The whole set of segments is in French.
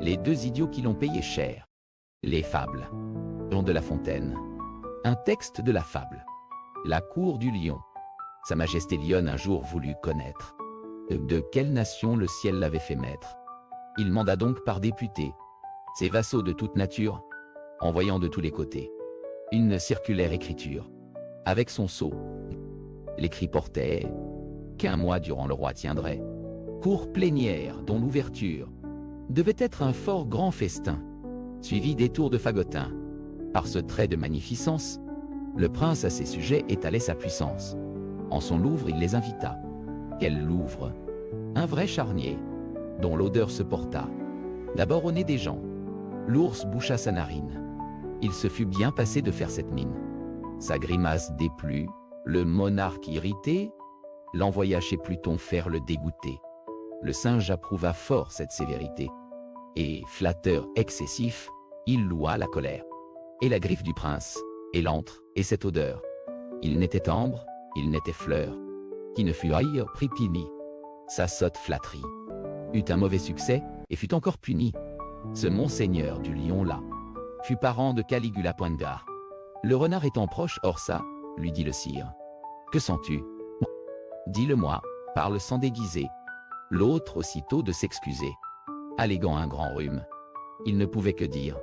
Les deux idiots qui l'ont payé cher. Les fables. Jean de La Fontaine. Un texte de la fable. La cour du lion. Sa Majesté lionne un jour voulut connaître de quelle nation le ciel l'avait fait maître. Il manda donc par député ses vassaux de toute nature, envoyant de tous les côtés une circulaire écriture. Avec son sceau, l'écrit portait qu'un mois durant le roi tiendrait cour plénière dont l'ouverture devait être un fort grand festin, suivi des tours de fagotin. Par ce trait de magnificence, le prince à ses sujets étalait sa puissance. En son louvre, il les invita. Quel louvre! Un vrai charnier, dont l'odeur se porta d'abord au nez des gens. L'ours boucha sa narine. Il se fut bien passé de faire cette mine. Sa grimace déplut, le monarque irrité l'envoya chez Pluton faire le dégoûté. Le singe approuva fort cette sévérité, et, flatteur excessif, il loua la colère et la griffe du prince, et l'antre, et cette odeur. Il n'était ambre, il n'était fleur, qui ne fut ailleurs pris pini. Sa sotte flatterie eut un mauvais succès, et fut encore puni. Ce monseigneur du lion-là fut parent de Caligula Poindar. Le renard étant proche, or ça, lui dit le sire. Que sens-tu? Dis-le-moi, parle sans déguiser. L'autre aussitôt de s'excuser, alléguant un grand rhume. Il ne pouvait que dire,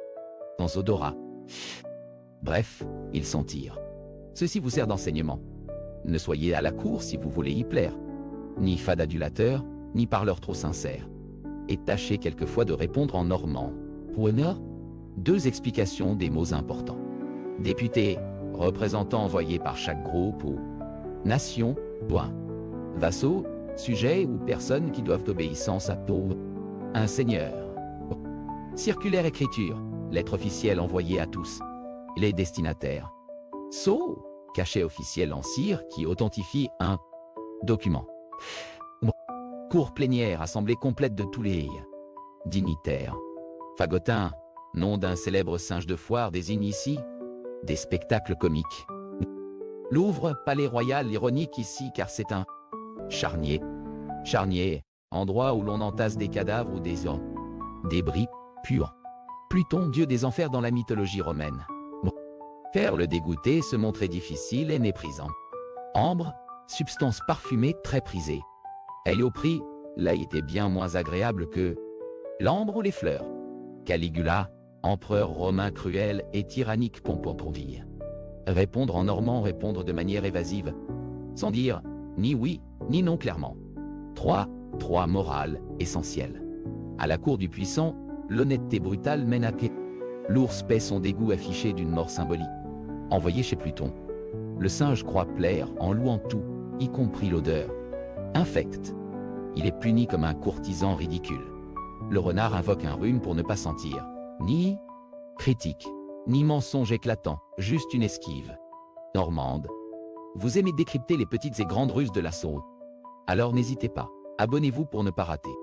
sans odorat. Bref, ils s'en tirent. Ceci vous sert d'enseignement. Ne soyez à la cour si vous voulez y plaire, ni fade adulateur, ni parleur trop sincère. Et tâchez quelquefois de répondre en normand. Honneur, deux explications des mots importants. Député, représentant envoyé par chaque groupe ou nation, point. Vassaux, sujets ou personnes qui doivent obéissance à un seigneur. Circulaire écriture, lettre officielle envoyée à tous les destinataires. Sceau, cachet officiel en cire qui authentifie un document. Cour plénière, assemblée complète de tous les dignitaires. Fagotin, nom d'un célèbre singe de foire, désigne ici des spectacles comiques. Louvre, palais royal, ironique ici car c'est un charnier. Charnier, endroit où l'on entasse des cadavres ou des débris purs. Pluton, dieu des enfers dans la mythologie romaine. Faire le dégoûter se montrait difficile et méprisant. Ambre, substance parfumée très prisée. Elle au prix, là était bien moins agréable que l'ambre ou les fleurs. Caligula, empereur romain cruel et tyrannique Pomponville. Répondre en normand, répondre de manière évasive, sans dire ni oui, ni non clairement. 3 morale, essentielle. À la cour du puissant, l'honnêteté brutale mène à pied. L'ours paie son dégoût affiché d'une mort symbolique. Envoyé chez Pluton. Le singe croit plaire en louant tout, y compris l'odeur. Infecte. Il est puni comme un courtisan ridicule. Le renard invoque un rhume pour ne pas sentir ni critique, ni mensonge éclatant, juste une esquive. Normande. Vous aimez décrypter les petites et grandes ruses de l'assaut? Alors n'hésitez pas, abonnez-vous pour ne pas rater.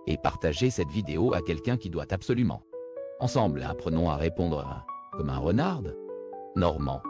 Et partagez cette vidéo à quelqu'un qui doit absolument. Ensemble, apprenons à répondre comme un renard. Normand.